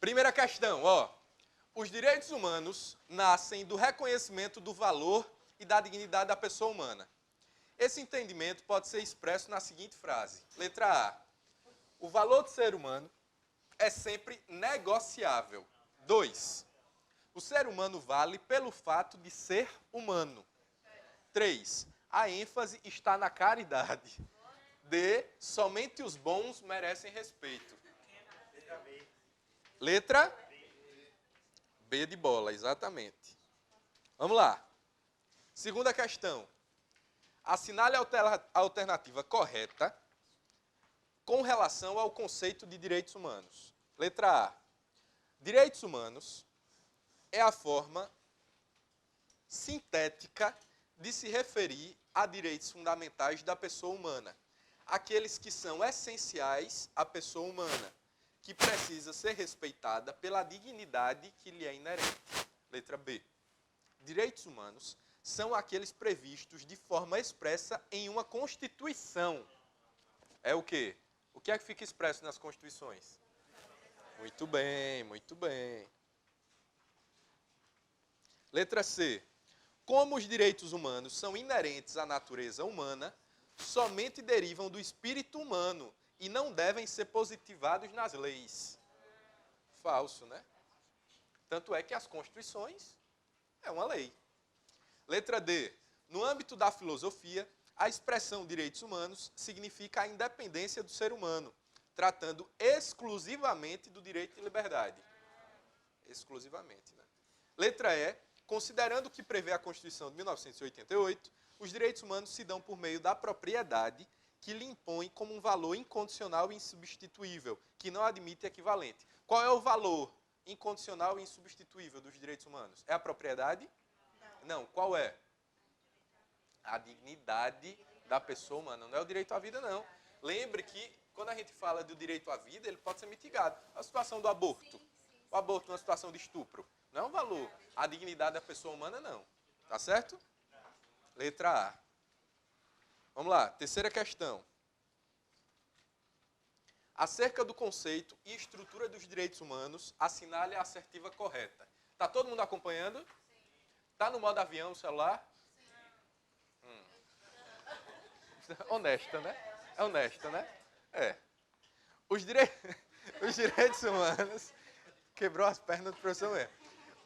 Primeira questão, ó. Os direitos humanos nascem do reconhecimento do valor e da dignidade da pessoa humana. Esse entendimento pode ser expresso na seguinte frase. Letra A. O valor do ser humano é sempre negociável. 2. O ser humano vale pelo fato de ser humano. 3. A ênfase está na caridade. D. Somente os bons merecem respeito. Letra B de bola, exatamente. Vamos lá. Segunda questão. Assinale a alternativa correta com relação ao conceito de direitos humanos. Letra A. Direitos humanos é a forma sintética de se referir a direitos fundamentais da pessoa humana. Aqueles que são essenciais à pessoa humana, que precisa ser respeitada pela dignidade que lhe é inerente. Letra B. Direitos humanos são aqueles previstos de forma expressa em uma Constituição. É o quê? O que é que fica expresso nas Constituições? Muito bem, muito bem. Letra C. Como os direitos humanos são inerentes à natureza humana, somente derivam do espírito humano e não devem ser positivados nas leis. Falso, né? Tanto é que as Constituições é uma lei. Letra D. No âmbito da filosofia, a expressão direitos humanos significa a independência do ser humano, tratando exclusivamente do direito de liberdade. Exclusivamente, né? Letra E. Considerando o que prevê a Constituição de 1988, os direitos humanos se dão por meio da propriedade, que lhe impõe como um valor incondicional e insubstituível, que não admite equivalente. Qual é o valor incondicional e insubstituível dos direitos humanos? É a propriedade? Não. Qual é? A dignidade da pessoa humana. Não é o direito à vida, não. Lembre que, quando a gente fala do direito à vida, ele pode ser mitigado. A situação do aborto. O aborto numa situação de estupro. Não é um valor. A dignidade da pessoa humana, não. Tá certo? Letra A. Vamos lá. Terceira questão. Acerca do conceito e estrutura dos direitos humanos, assinale a assertiva correta. Tá todo mundo acompanhando? Tá no modo avião o celular? Honesta, né? É honesta, né? É. Os direitos humanos... Quebrou as pernas do professor mesmo.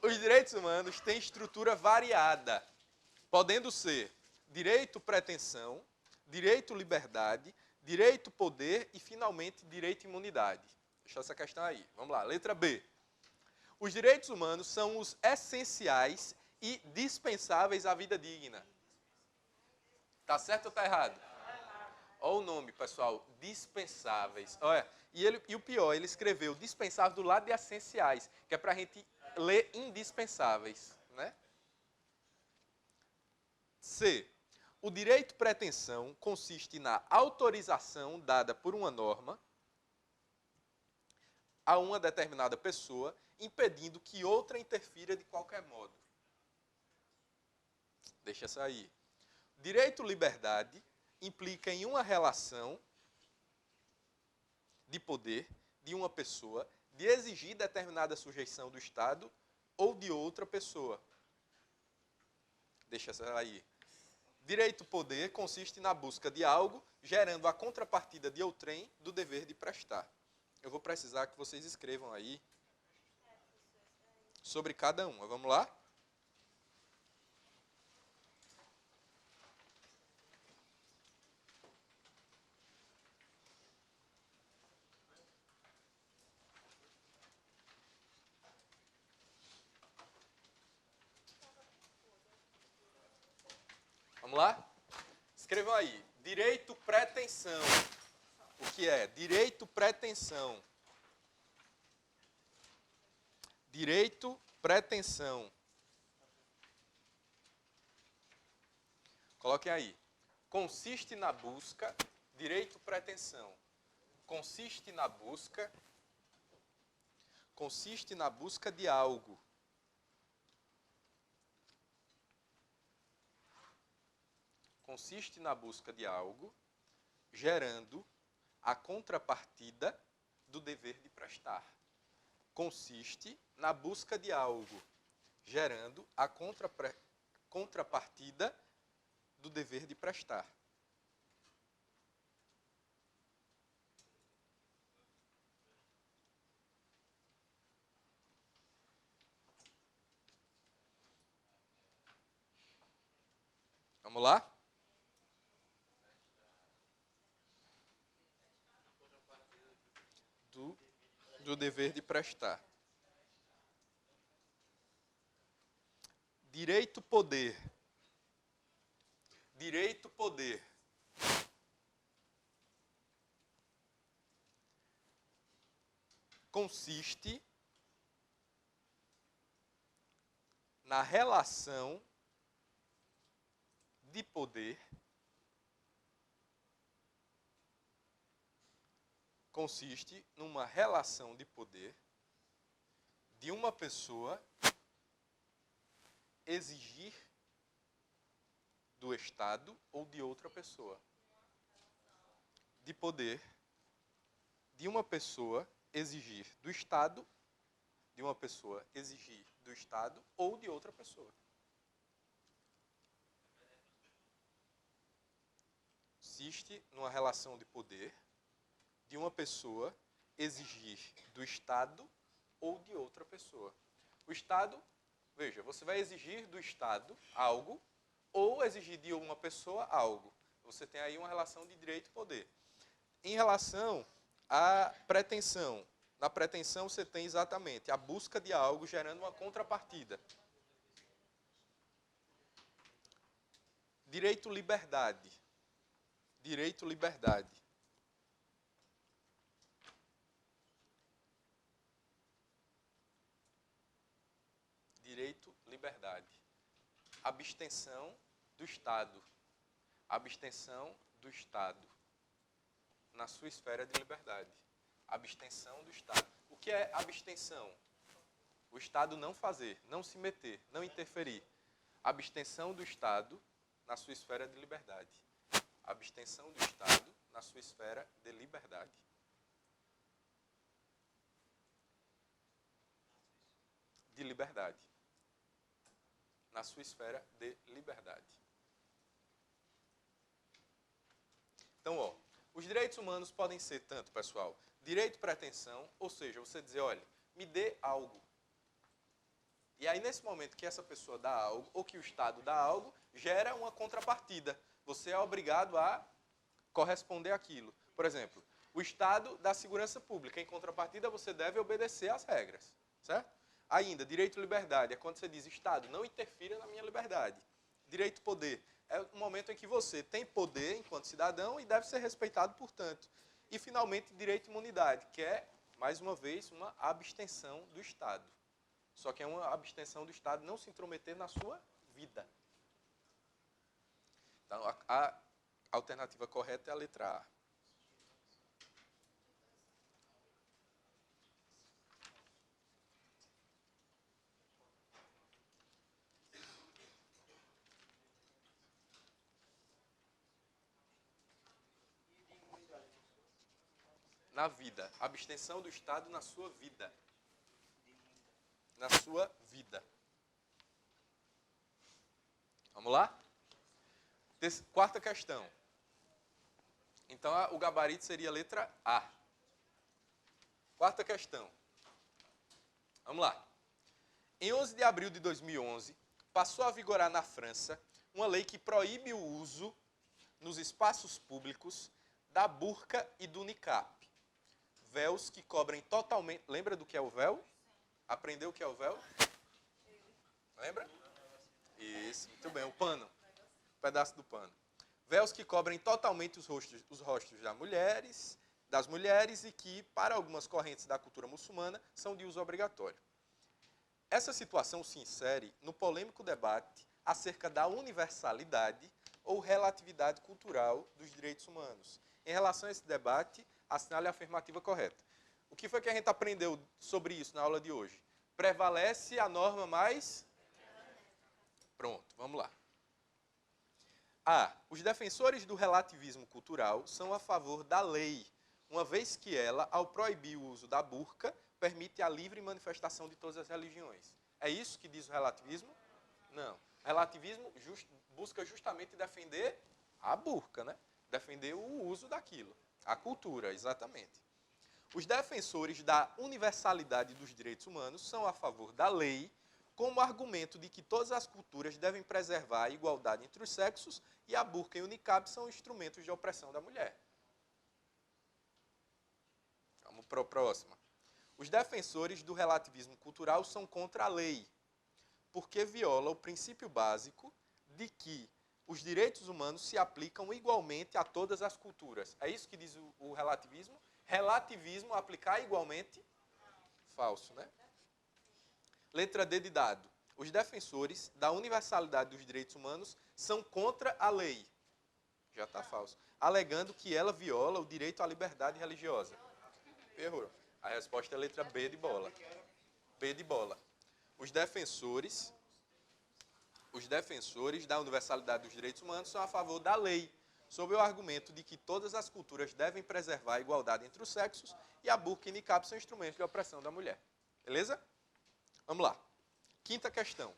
Os direitos humanos têm estrutura variada, podendo ser direito pretensão, direito liberdade, direito poder e, finalmente, direito imunidade. Deixa essa questão aí. Vamos lá. Letra B. Os direitos humanos são os essenciais e dispensáveis à vida digna. Tá certo ou tá errado? Olha o nome, pessoal. Dispensáveis. Olha, e o pior, ele escreveu dispensável do lado de essenciais, que é para a gente ler indispensáveis, né? C. O direito pretensão consiste na autorização dada por uma norma a uma determinada pessoa, impedindo que outra interfira de qualquer modo. Deixa essa aí. Direito liberdade implica em uma relação de poder de uma pessoa de exigir determinada sujeição do Estado ou de outra pessoa. Deixa essa aí. Direito poder consiste na busca de algo, gerando a contrapartida de outrem do dever de prestar. Eu vou precisar que vocês escrevam aí sobre cada uma. Vamos lá? Vamos lá? Escrevam aí. Direito pretensão. O que é? Direito pretensão. Direito pretensão. Coloquem aí. Consiste na busca, direito pretensão. Consiste na busca de algo. Consiste na busca de algo, gerando a contrapartida do dever de prestar. consiste na busca de algo, gerando a contrapartida do dever de prestar. Vamos lá? Do dever de prestar. Direito poder. Direito poder. Consiste na relação de poder consiste numa relação de poder de uma pessoa exigir do Estado ou de outra pessoa. De poder de uma pessoa exigir do Estado, de uma pessoa exigir do Estado ou de outra pessoa. Consiste numa relação de poder de uma pessoa exigir do Estado ou de outra pessoa. O Estado, veja, você vai exigir do Estado algo ou exigir de uma pessoa algo. Você tem aí uma relação de direito e poder. Em relação à pretensão, na pretensão você tem exatamente a busca de algo gerando uma contrapartida. Direito-liberdade. Direito-liberdade. Direito-liberdade. Abstenção do Estado. Abstenção do Estado na sua esfera de liberdade. Abstenção do Estado. O que é abstenção? O Estado não fazer, não se meter, não interferir. Abstenção do Estado na sua esfera de liberdade. Abstenção do Estado na sua esfera de liberdade. De liberdade. Na sua esfera de liberdade. Então, ó, os direitos humanos podem ser tanto, pessoal, direito de pretensão, ou seja, você dizer, olha, me dê algo. E aí, nesse momento que essa pessoa dá algo, ou que o Estado dá algo, gera uma contrapartida. Você é obrigado a corresponder àquilo. Por exemplo, o Estado dá segurança pública. Em contrapartida, você deve obedecer às regras. Certo? Ainda, direito e liberdade. É quando você diz, Estado, não interfira na minha liberdade. Direito e poder. É o momento em que você tem poder enquanto cidadão e deve ser respeitado, portanto. E, finalmente, direito e imunidade, que é, mais uma vez, uma abstenção do Estado. Só que é uma abstenção do Estado não se intrometer na sua vida. Então, a alternativa correta é a letra A. Na vida. Abstenção do Estado na sua vida. Na sua vida. Vamos lá? Quarta questão. Então, o gabarito seria a letra A. Quarta questão. Vamos lá. Em 11 de abril de 2011, passou a vigorar na França uma lei que proíbe o uso nos espaços públicos da burca e do niqab. Véus que cobrem totalmente... Lembra do que é o véu? Aprendeu o que é o véu? Lembra? Isso, muito bem. O pano. Um pedaço do pano. Véus que cobrem totalmente os rostos das mulheres e que, para algumas correntes da cultura muçulmana, são de uso obrigatório. Essa situação se insere no polêmico debate acerca da universalidade ou relatividade cultural dos direitos humanos. Em relação a esse debate, assinale a afirmativa correta. O que foi que a gente aprendeu sobre isso na aula de hoje? Prevalece a norma mais... Pronto, vamos lá. A. Os defensores do relativismo cultural são a favor da lei, uma vez que ela, ao proibir o uso da burca, permite a livre manifestação de todas as religiões. É isso que diz o relativismo? Não. O relativismo busca justamente defender a burca, né? Defender o uso daquilo, a cultura, exatamente. Os defensores da universalidade dos direitos humanos são a favor da lei, como argumento de que todas as culturas devem preservar a igualdade entre os sexos e a burca e o niqab são instrumentos de opressão da mulher. Vamos para a próxima. Os defensores do relativismo cultural são contra a lei, porque viola o princípio básico de que os direitos humanos se aplicam igualmente a todas as culturas. É isso que diz o relativismo? Relativismo aplicar igualmente? Falso, né? Letra D de dado. Os defensores da universalidade dos direitos humanos são contra a lei. Já está falso. Alegando que ela viola o direito à liberdade religiosa. Errou. A resposta é a letra B de bola. B de bola. Os defensores da universalidade dos direitos humanos são a favor da lei, sob o argumento de que todas as culturas devem preservar a igualdade entre os sexos e a burca e niqab são instrumentos de opressão da mulher. Beleza? Vamos lá. Quinta questão.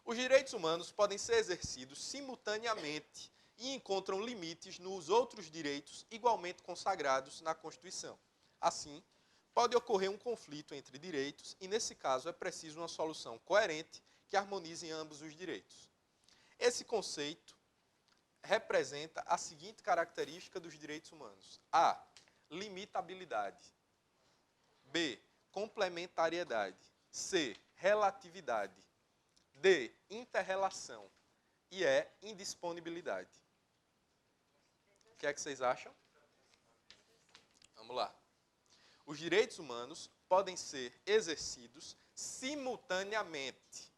Os direitos humanos podem ser exercidos simultaneamente e encontram limites nos outros direitos igualmente consagrados na Constituição. Assim, pode ocorrer um conflito entre direitos e, nesse caso, é preciso uma solução coerente que harmonize ambos os direitos. Esse conceito representa a seguinte característica dos direitos humanos. A. Limitabilidade. B. Complementariedade. C. Relatividade. D. Interrelação. E E. Indisponibilidade. O que é que vocês acham? Vamos lá. Os direitos humanos podem ser exercidos simultaneamente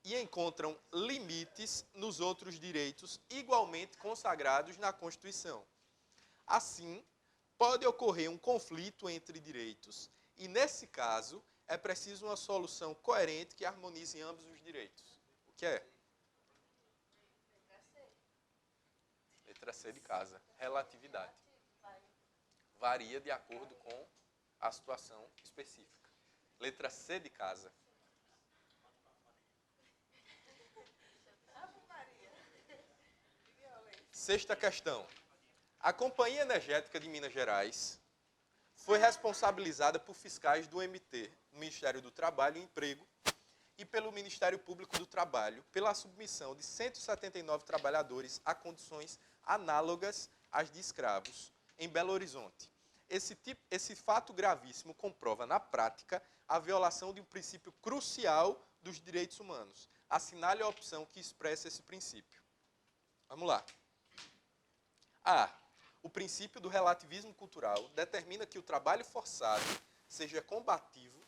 e encontram limites nos outros direitos igualmente consagrados na Constituição. Assim, pode ocorrer um conflito entre direitos e, nesse caso, é preciso uma solução coerente que harmonize ambos os direitos. O que é? Letra C de casa. Relatividade. Varia de acordo com a situação específica. Letra C de casa. Sexta questão. A Companhia Energética de Minas Gerais foi responsabilizada por fiscais do MT, Ministério do Trabalho e Emprego, e pelo Ministério Público do Trabalho, pela submissão de 179 trabalhadores a condições análogas às de escravos, em Belo Horizonte. Esse fato gravíssimo comprova, na prática, a violação de um princípio crucial dos direitos humanos. Assinale a opção que expressa esse princípio. Vamos lá. A. O princípio do relativismo cultural determina que o trabalho forçado seja combatido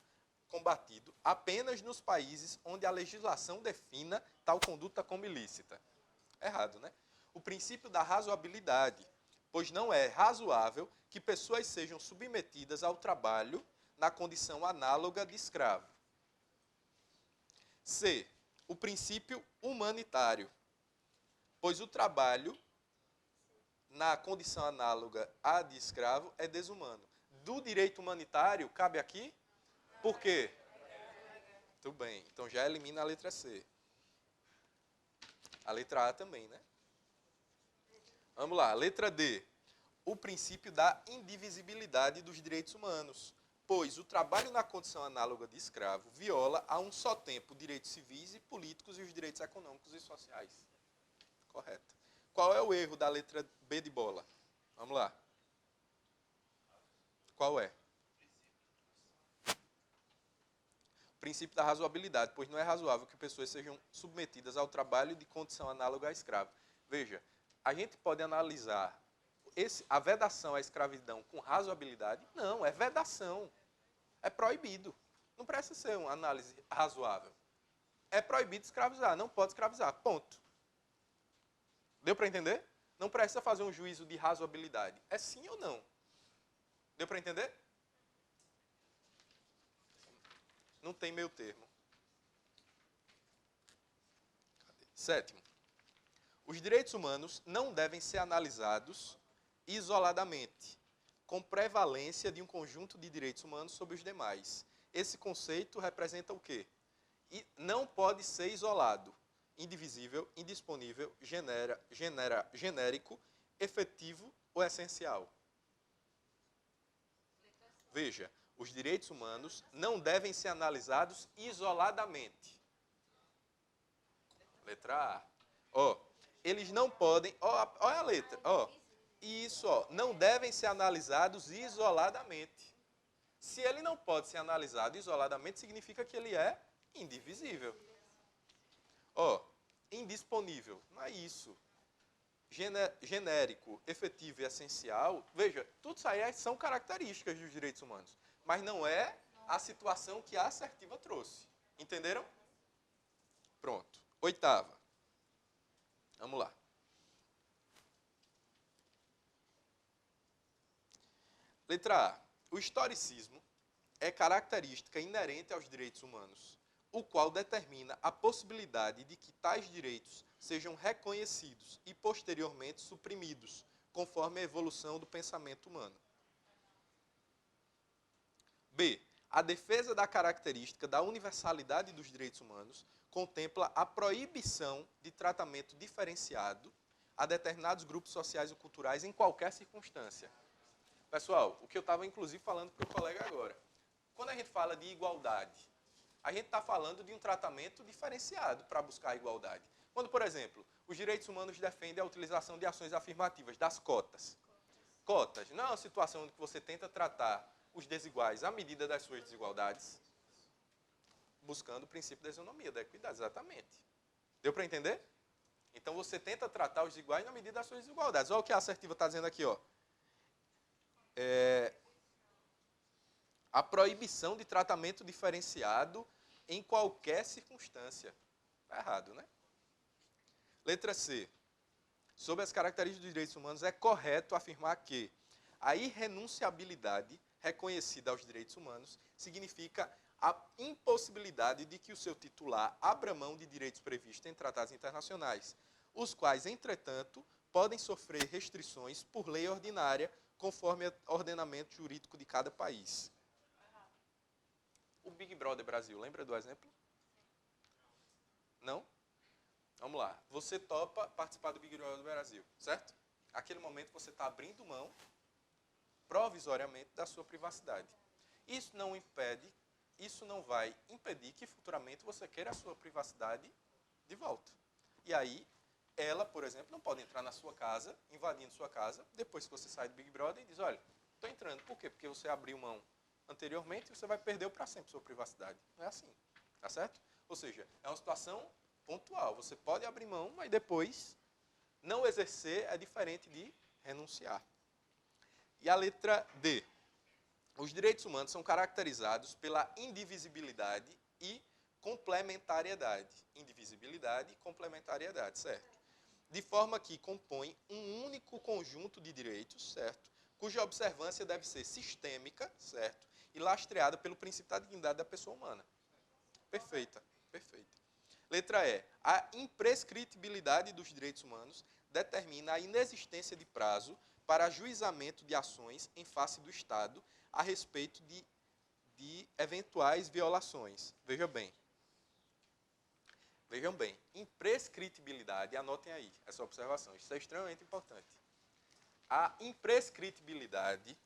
apenas nos países onde a legislação defina tal conduta como ilícita. Errado, né? O princípio da razoabilidade, pois não é razoável que pessoas sejam submetidas ao trabalho na condição análoga de escravo. C. O princípio humanitário, pois o trabalho na condição análoga à de escravo é desumano. Do direito humanitário, cabe aqui? Por quê? Tudo bem, então já elimina a letra C. A letra A também, né? Vamos lá, letra D. O princípio da indivisibilidade dos direitos humanos, pois o trabalho na condição análoga de escravo viola a um só tempo direitos civis e políticos e os direitos econômicos e sociais. Correto. Qual é o erro da letra B de bola? Vamos lá. Qual é? O princípio da razoabilidade, pois não é razoável que pessoas sejam submetidas ao trabalho de condição análoga a escravo. Veja, a gente pode analisar a vedação à escravidão com razoabilidade? Não, é vedação. É proibido. Não precisa ser uma análise razoável. É proibido escravizar, não pode escravizar. Ponto. Deu para entender? Não precisa fazer um juízo de razoabilidade. É sim ou não? Deu para entender? Não tem meio termo. Sétimo. Os direitos humanos não devem ser analisados isoladamente, com prevalência de um conjunto de direitos humanos sobre os demais. Esse conceito representa o quê? E não pode ser isolado, indivisível, indisponível, genérico, efetivo ou essencial. Veja, os direitos humanos não devem ser analisados isoladamente. Letra A. Eles não podem... Olha a letra. Isso, não devem ser analisados isoladamente. Se ele não pode ser analisado isoladamente, significa que ele é indivisível. Indisponível. Não é isso. Genérico, efetivo e essencial. Veja, tudo isso aí são características dos direitos humanos. Mas não é a situação que a assertiva trouxe. Entenderam? Pronto. 8ª. Vamos lá. Letra A. O historicismo é característica inerente aos direitos humanos, o qual determina a possibilidade de que tais direitos sejam reconhecidos e posteriormente suprimidos, conforme a evolução do pensamento humano. B. A defesa da característica da universalidade dos direitos humanos contempla a proibição de tratamento diferenciado a determinados grupos sociais ou culturais em qualquer circunstância. Pessoal, o que eu estava inclusive falando para o colega agora. Quando a gente fala de igualdade, a gente está falando de um tratamento diferenciado para buscar a igualdade. Quando, por exemplo, os direitos humanos defendem a utilização de ações afirmativas, das cotas. Cotas não é uma situação em que você tenta tratar os desiguais à medida das suas desigualdades, buscando o princípio da isonomia, da equidade, exatamente. Deu para entender? Então você tenta tratar os desiguais na medida das suas desigualdades. Olha o que a assertiva está dizendo aqui, a proibição de tratamento diferenciado em qualquer circunstância. Está errado, né? Letra C. Sobre as características dos direitos humanos, é correto afirmar que a irrenunciabilidade reconhecida aos direitos humanos significa a impossibilidade de que o seu titular abra mão de direitos previstos em tratados internacionais, os quais, entretanto, podem sofrer restrições por lei ordinária, conforme o ordenamento jurídico de cada país. O Big Brother Brasil, lembra do exemplo? Não? Vamos lá. Você topa participar do Big Brother Brasil, certo? Naquele momento você está abrindo mão, provisoriamente, da sua privacidade. Isso não vai impedir que futuramente você queira a sua privacidade de volta. E aí, ela, por exemplo, não pode entrar na sua casa, invadindo sua casa, depois que você sai do Big Brother e diz, olha, estou entrando. Por quê? Porque você abriu mão anteriormente e você vai perder para sempre sua privacidade. Não é assim, tá certo? Ou seja, é uma situação pontual. Você pode abrir mão, mas depois não exercer é diferente de renunciar. E a letra D. Os direitos humanos são caracterizados pela indivisibilidade e complementariedade. Indivisibilidade e complementariedade, certo? De forma que compõem um único conjunto de direitos, certo? Cuja observância deve ser sistêmica, certo? E lastreada pelo princípio da dignidade da pessoa humana. Perfeita, perfeita. Letra E. A imprescritibilidade dos direitos humanos determina a inexistência de prazo para ajuizamento de ações em face do Estado a respeito de eventuais violações. Vejam bem, imprescritibilidade, anotem aí essa observação, isso é extremamente importante. A imprescritibilidade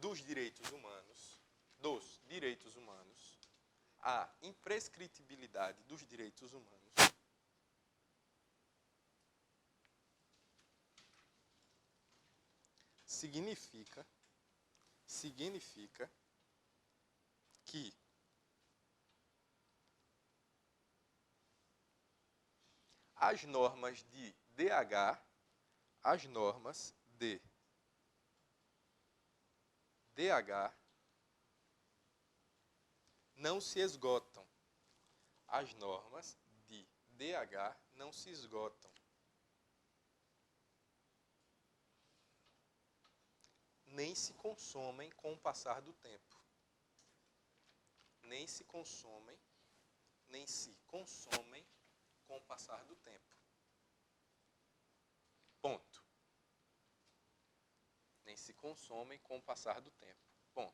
dos direitos humanos, a imprescritibilidade dos direitos humanos significa que as normas de DH, não se esgotam. As normas de DH não se esgotam. Nem se consomem com o passar do tempo. Nem se consomem com o passar do tempo. Ponto. Itens se consomem com o passar do tempo. Ponto.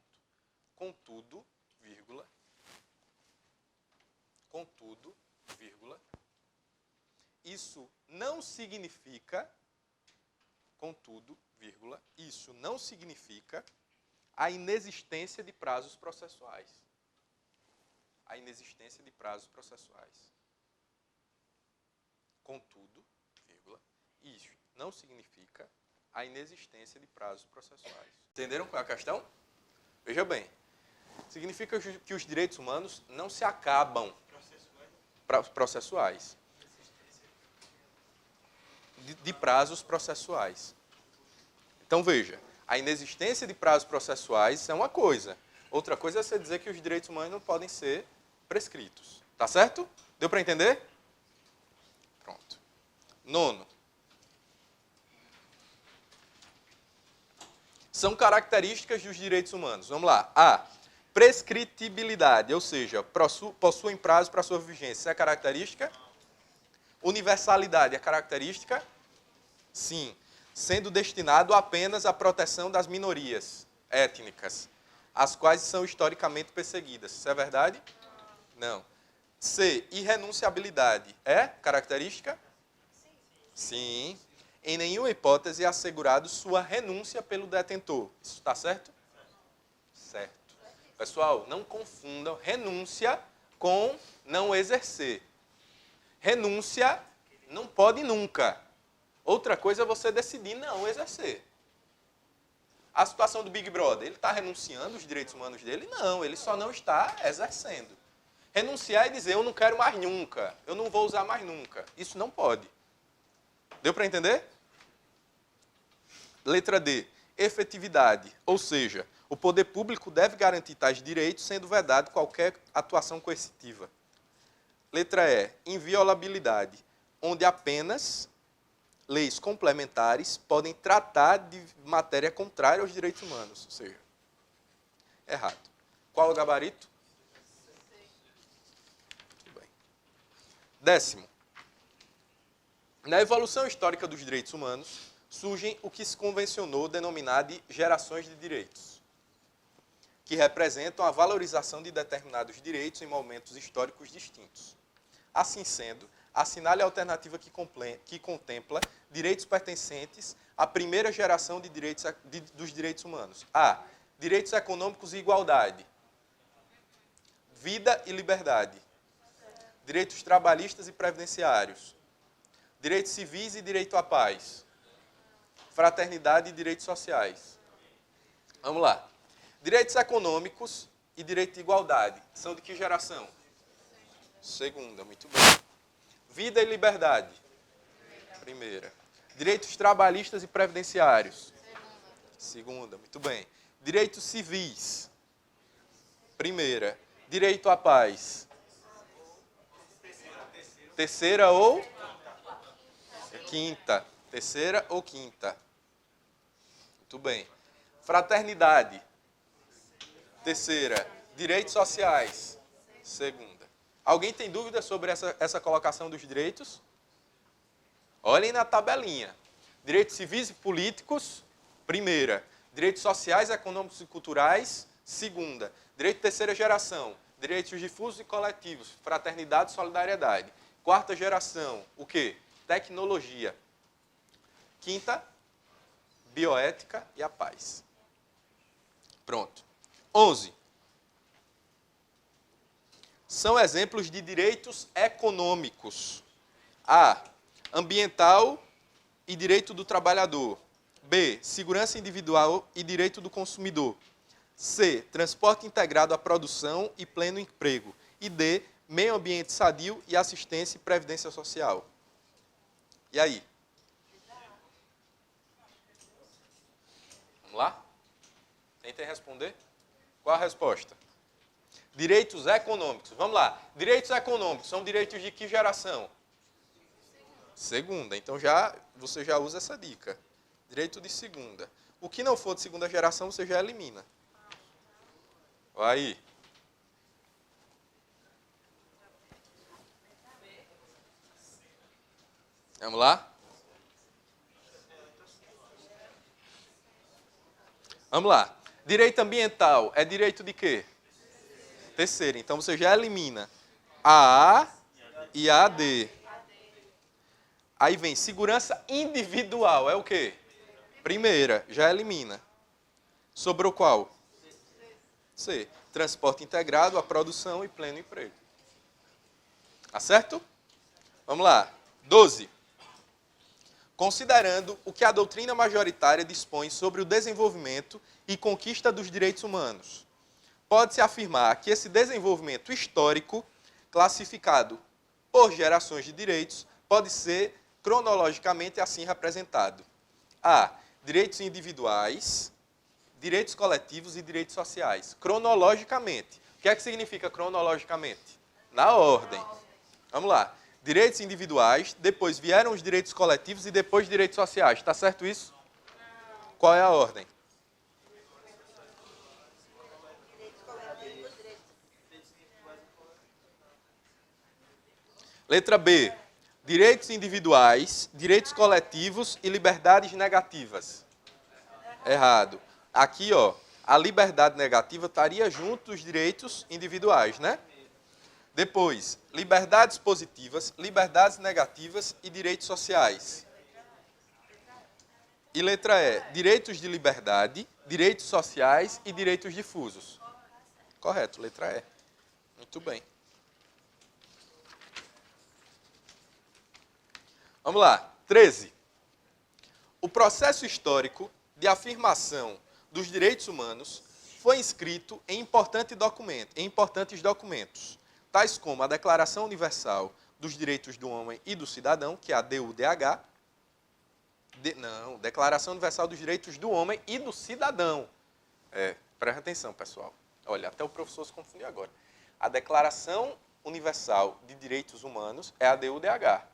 Contudo, vírgula, isso não significa, isso não significa a inexistência de prazos processuais. A inexistência de prazos processuais. Contudo, vírgula, isso não significa a inexistência de prazos processuais. Entenderam qual é a questão? Veja bem, significa que os direitos humanos não se acabam processuais. De prazos processuais. Então, veja, a inexistência de prazos processuais é uma coisa. Outra coisa é você dizer que os direitos humanos não podem ser prescritos. Tá certo? Deu para entender? Pronto. 9. São características dos direitos humanos. Vamos lá. A. Prescritibilidade, ou seja, possuem prazo para sua vigência. Isso é característica? Universalidade é característica? Sim. Sendo destinado apenas à proteção das minorias étnicas, as quais são historicamente perseguidas. Isso é verdade? Não. C. Irrenunciabilidade é característica? Sim. Em nenhuma hipótese é assegurado sua renúncia pelo detentor. Isso está certo? Certo. Pessoal, não confundam renúncia com não exercer. Renúncia não pode nunca. Outra coisa é você decidir não exercer. A situação do Big Brother, ele está renunciando os direitos humanos dele? Não, ele só não está exercendo. Renunciar é dizer, eu não quero mais nunca, eu não vou usar mais nunca. Isso não pode. Deu para entender? Letra D. Efetividade, ou seja, o poder público deve garantir tais direitos, sendo vedado qualquer atuação coercitiva. Letra E. Inviolabilidade, onde apenas leis complementares podem tratar de matéria contrária aos direitos humanos. Ou seja, errado. Qual o gabarito? Tudo bem. 10º. Na evolução histórica dos direitos humanos, surgem o que se convencionou denominar de gerações de direitos, que representam a valorização de determinados direitos em momentos históricos distintos. Assim sendo, assinale a alternativa que contempla direitos pertencentes à primeira geração de direitos, dos direitos humanos. A. Direitos econômicos e igualdade. Vida e liberdade. Direitos trabalhistas e previdenciários. Direitos civis e direito à paz. Fraternidade e direitos sociais. Vamos lá. Direitos econômicos e direito de igualdade. São de que geração? Segunda, muito bem. Vida e liberdade. Primeira. Direitos trabalhistas e previdenciários. Segunda, muito bem. Direitos civis. Primeira. Direito à paz. Terceira ou quinta. Terceira ou quinta. Muito bem. Fraternidade. Terceira. Direitos sociais. Segunda. Alguém tem dúvida sobre essa colocação dos direitos? Olhem na tabelinha. Direitos civis e políticos, primeira. Direitos sociais, econômicos e culturais, segunda. Direito de terceira geração, direitos difusos e coletivos, fraternidade e solidariedade. Quarta geração, o quê? Tecnologia. Quinta, bioética e a paz. Pronto. 11. São exemplos de direitos econômicos. A. Ambiental e direito do trabalhador. B. Segurança individual e direito do consumidor. C. Transporte integrado à produção e pleno emprego. E D. Meio ambiente sadio e assistência e previdência social. E aí? Vamos lá? Tentem responder. Qual a resposta? Direitos econômicos. Vamos lá. Direitos econômicos são direitos de que geração? Segunda. Então você já usa essa dica. Direito de segunda. O que não for de segunda geração, você já elimina. Aí. Vamos lá? Vamos lá. Direito ambiental é direito de quê? Terceiro. Então, você já elimina a A e a D. Aí vem segurança individual. É o quê? Primeira. Já elimina. Sobrou qual? C. Transporte integrado, a produção e pleno emprego. Tá certo? Vamos lá. 12. Considerando o que a doutrina majoritária dispõe sobre o desenvolvimento e conquista dos direitos humanos, pode-se afirmar que esse desenvolvimento histórico, classificado por gerações de direitos, pode ser cronologicamente assim representado. A. Direitos individuais, direitos coletivos e direitos sociais. Cronologicamente. O que é que significa cronologicamente? Na ordem. Vamos lá. Direitos individuais, depois vieram os direitos coletivos e depois direitos sociais. Está certo isso? Qual é a ordem? Letra B. Direitos individuais, direitos coletivos e liberdades negativas. Errado. Aqui, ó, a liberdade negativa estaria junto dos direitos individuais, né? Depois, liberdades positivas, liberdades negativas e direitos sociais. E letra E, direitos de liberdade, direitos sociais e direitos difusos. Correto, letra E. Muito bem. Vamos lá. 13. O processo histórico de afirmação dos direitos humanos foi inscrito em importantes documentos, tais como a Declaração Universal dos Direitos do Homem e do Cidadão, que é a DUDH. Declaração Universal dos Direitos do Homem e do Cidadão. Presta atenção, pessoal. Olha, até o professor se confundiu agora. A Declaração Universal de Direitos Humanos é a DUDH.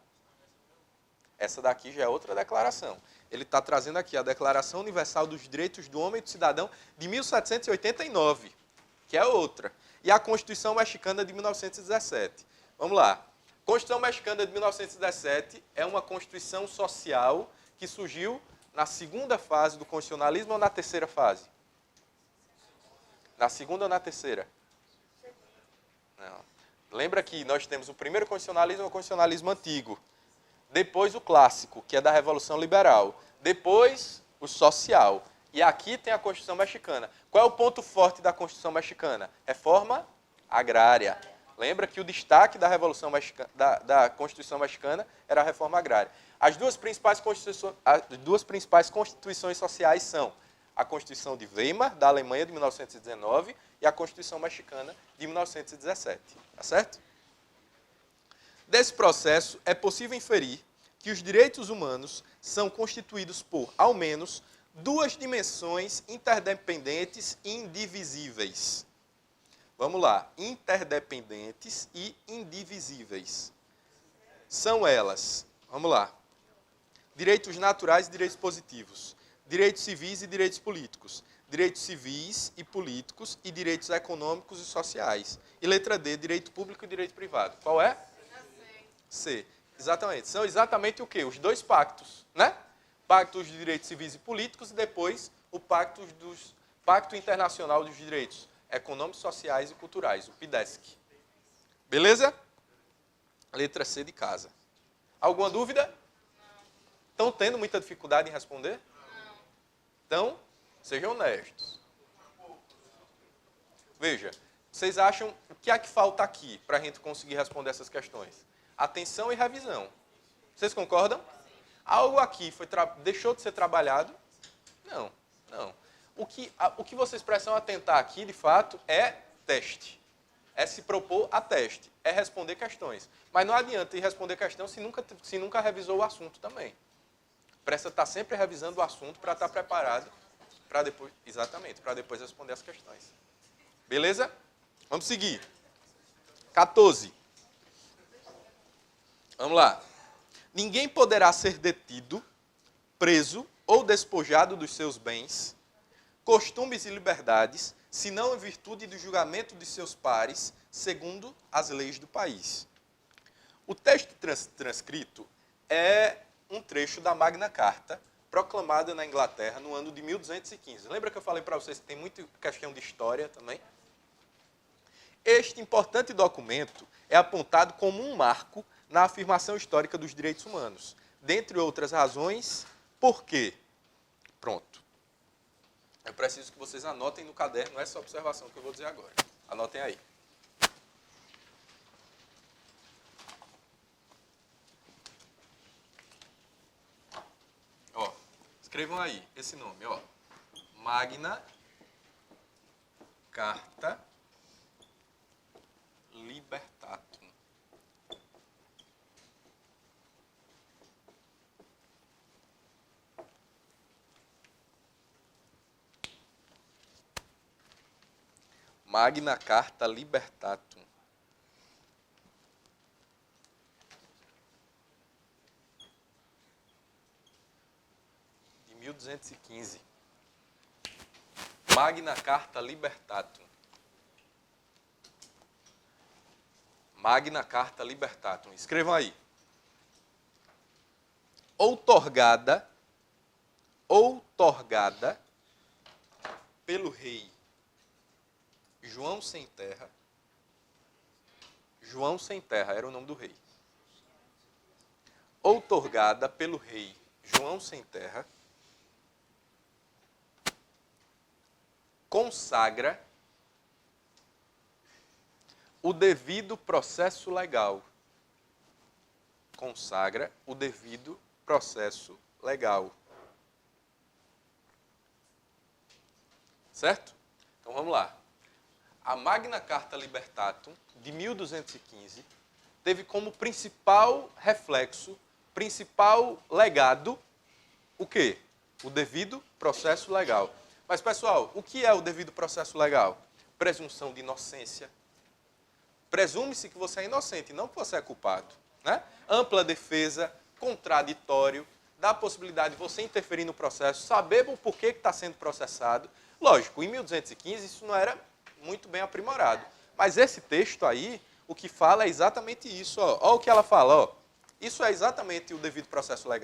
Essa daqui já é outra declaração. Ele está trazendo aqui a Declaração Universal dos Direitos do Homem e do Cidadão de 1789, que é outra. E a Constituição Mexicana de 1917. Vamos lá. A Constituição Mexicana de 1917 é uma Constituição social que surgiu na segunda fase do constitucionalismo ou na terceira fase? Na segunda ou na terceira? Não. Lembra que nós temos o primeiro constitucionalismo, o constitucionalismo antigo. Depois o clássico, que é da Revolução Liberal. Depois o social. E aqui tem a Constituição Mexicana. Qual é o ponto forte da Constituição Mexicana? Reforma agrária. Lembra que o destaque da Revolução Mexicana, da Constituição Mexicana era a reforma agrária. As duas principais constituições sociais são a Constituição de Weimar, da Alemanha, de 1919, e a Constituição Mexicana, de 1917. Tá certo? Desse processo, é possível inferir que os direitos humanos são constituídos por, ao menos, duas dimensões interdependentes e indivisíveis. Vamos lá. Interdependentes e indivisíveis. São elas, vamos lá, direitos naturais e direitos positivos, direitos civis e direitos políticos, direitos civis e políticos e direitos econômicos e sociais. E letra D, direito público e direito privado. Qual é? C. Exatamente. São exatamente o quê? Os dois pactos, né? Pactos de direitos civis e políticos e depois o Pacto Internacional dos Direitos Econômicos, Sociais e Culturais, o PIDESC. Beleza? Letra C de casa. Alguma dúvida? Estão tendo muita dificuldade em responder? Então, sejam honestos. Veja, vocês acham o que é que falta aqui para a gente conseguir responder essas questões? Atenção e revisão. Vocês concordam? Algo aqui deixou de ser trabalhado? Não, não. O que vocês precisam atentar aqui, de fato, é teste. É se propor a teste. É responder questões. Mas não adianta ir responder questão se nunca revisou o assunto também. Precisa estar sempre revisando o assunto para estar preparado para depois, exatamente, para depois responder as questões. Beleza? Vamos seguir. 14. Vamos lá. Ninguém poderá ser detido, preso ou despojado dos seus bens, costumes e liberdades, senão em virtude do julgamento de seus pares, segundo as leis do país. O texto transcrito é um trecho da Magna Carta, proclamada na Inglaterra no ano de 1215. Lembra que eu falei para vocês que tem muita questão de história também? Este importante documento é apontado como um marco na afirmação histórica dos direitos humanos. Dentre outras razões, por quê? Pronto. Eu preciso que vocês anotem no caderno essa observação que eu vou dizer agora. Anotem aí. Ó, escrevam aí esse nome, ó. Magna Carta Libertatum. Magna Carta Libertatum. De 1215. Magna Carta Libertatum. Magna Carta Libertatum. Escrevam aí. Outorgada pelo rei João Sem Terra. João Sem Terra era o nome do rei. Outorgada pelo rei João Sem Terra, consagra o devido processo legal. Consagra o devido processo legal. Certo? Então vamos lá. A Magna Carta Libertatum, de 1215, teve como principal reflexo, principal legado, o quê? O devido processo legal. Mas, pessoal, o que é o devido processo legal? Presunção de inocência. Presume-se que você é inocente, não que você é culpado. Né? Ampla defesa, contraditório, dá a possibilidade de você interferir no processo, saber o porquê que está sendo processado. Lógico, em 1215 isso não era muito bem aprimorado. Mas esse texto aí, o que fala é exatamente isso. Ó. Ó o que ela fala. Ó. Isso é exatamente o devido processo legal.